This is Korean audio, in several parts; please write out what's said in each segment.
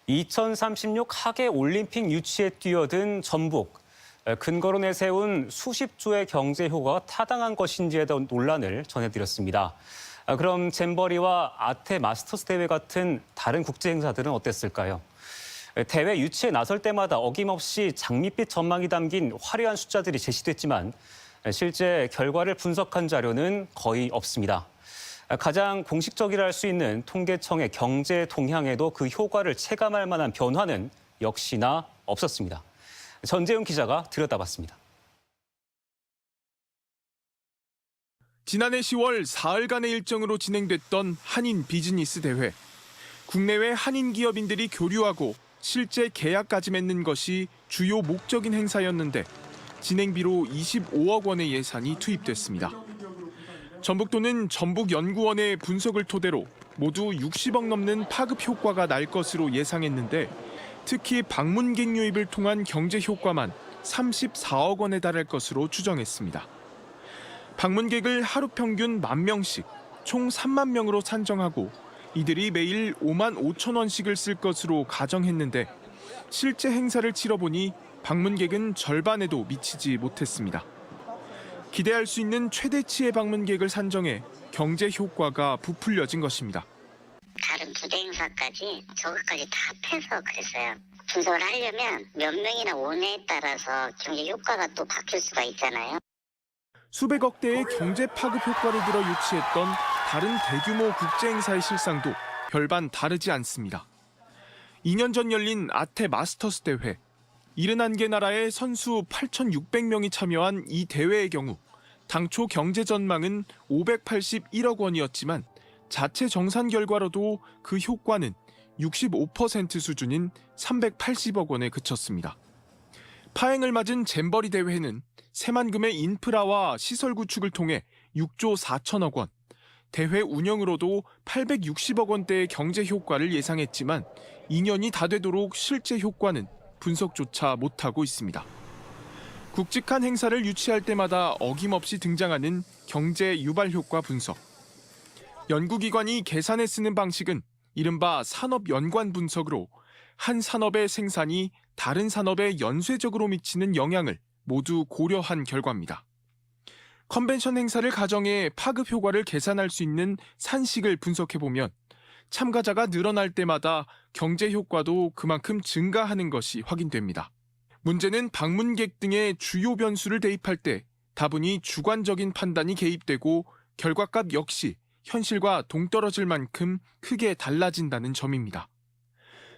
2036 하계 올림픽 유치에 뛰어든 전북. 근거로 내세운 수십조의 경제 효과가 타당한 것인지에 대한 논란을 전해드렸습니다. 그럼 잼버리와 아태 마스터스 대회 같은 다른 국제 행사들은 어땠을까요? 대회 유치에 나설 때마다 어김없이 장밋빛 전망이 담긴 화려한 숫자들이 제시됐지만 실제 결과를 분석한 자료는 거의 없습니다. 가장 공식적이라 할 수 있는 통계청의 경제 동향에도 그 효과를 체감할 만한 변화는 역시나 없었습니다. 전재훈 기자가 들여다봤습니다. 지난해 10월 사흘간의 일정으로 진행됐던 한인 비즈니스 대회. 국내외 한인 기업인들이 교류하고 실제 계약까지 맺는 것이 주요 목적인 행사였는데 진행비로 25억 원의 예산이 투입됐습니다. 전북도는 전북연구원의 분석을 토대로 모두 60억 넘는 파급 효과가 날 것으로 예상했는데 특히 방문객 유입을 통한 경제 효과만 34억 원에 달할 것으로 추정했습니다. 방문객을 하루 평균 10,000명씩 총 3만 명으로 산정하고 이들이 매일 5만 5천 원씩을 쓸 것으로 가정했는데 실제 행사를 치러보니 방문객은 절반에도 미치지 못했습니다. 기대할 수 있는 최대치의 방문객을 산정해 경제 효과가 부풀려진 것입니다. 다른 부대 행사까지 저것까지 다 합해서 그랬어요. 분석을 하려면 몇 명이나 오냐에 따라서 경제 효과가 또 바뀔 수가 있잖아요. 수백억 대의 경제 파급 효과를 들어 유치했던 다른 대규모 국제 행사의 실상도 별반 다르지 않습니다. 2년 전 열린 아태 마스터스 대회. 71개 나라의 선수 8,600명이 참여한 이 대회의 경우 당초 경제 전망은 581억 원이었지만 자체 정산 결과로도 그 효과는 65% 수준인 380억 원에 그쳤습니다. 파행을 맞은 잼버리 대회는 새만금의 인프라와 시설 구축을 통해 6조 4천억 원, 대회 운영으로도 860억 원대의 경제 효과를 예상했지만 2년이 다 되도록 실제 효과는 분석조차 못하고 있습니다. 굵직한 행사를 유치할 때마다 어김없이 등장하는 경제 유발 효과 분석. 연구기관이 계산에 쓰는 방식은 이른바 산업 연관 분석으로 한 산업의 생산이 다른 산업에 연쇄적으로 미치는 영향을 모두 고려한 결과입니다. 컨벤션 행사를 가정해 파급 효과를 계산할 수 있는 산식을 분석해보면 참가자가 늘어날 때마다 경제 효과도 그만큼 증가하는 것이 확인됩니다. 문제는 방문객 등의 주요 변수를 대입할 때 다분히 주관적인 판단이 개입되고 결과값 역시 현실과 동떨어질 만큼 크게 달라진다는 점입니다.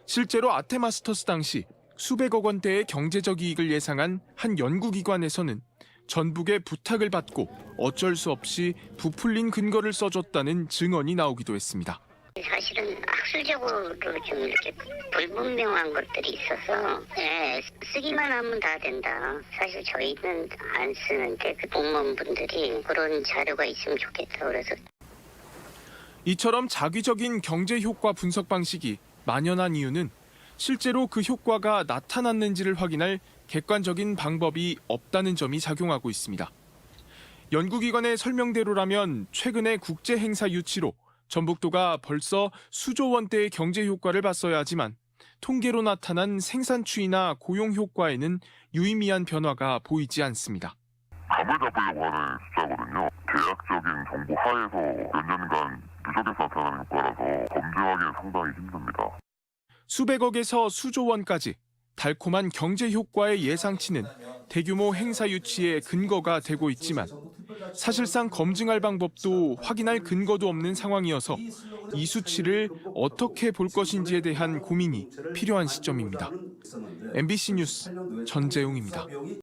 실제로 아테마스터스 당시 수백억 원대의 경제적 이익을 예상한 한 연구기관에서는 전북의 부탁을 받고 어쩔 수 없이 부풀린 근거를 써줬다는 증언이 나오기도 했습니다. 사실은 학술적으로 좀 이렇게 불분명한 것들이 있어서 쓰기만 하면 다 된다. 사실 저희는 안 쓰는데 그 공무원분들이 그런 자료가 있으면 좋겠다 그래서. 이처럼 자기적인 경제 효과 분석 방식이 만연한 이유는 실제로 그 효과가 나타났는지를 확인할 객관적인 방법이 없다는 점이 작용하고 있습니다. 연구기관의 설명대로라면 최근의 국제 행사 유치로 전북도가 벌써 수조 원대의 경제 효과를 봤어야 하지만 통계로 나타난 생산 추이나 고용 효과에는 유의미한 변화가 보이지 않습니다. 감을 잡으려고 하는 숫자거든요. 계약적인 정보 하에서 몇 년간 누적해서 나타나는 효과라서 검증하기는 상당히 힘듭니다. 수백억에서 수조 원까지 달콤한 경제 효과의 예상치는 대규모 행사 유치의 근거가 되고 있지만 사실상 검증할 방법도 확인할 근거도 없는 상황이어서 이 수치를 어떻게 볼 것인지에 대한 고민이 필요한 시점입니다. MBC 뉴스 전재웅입니다.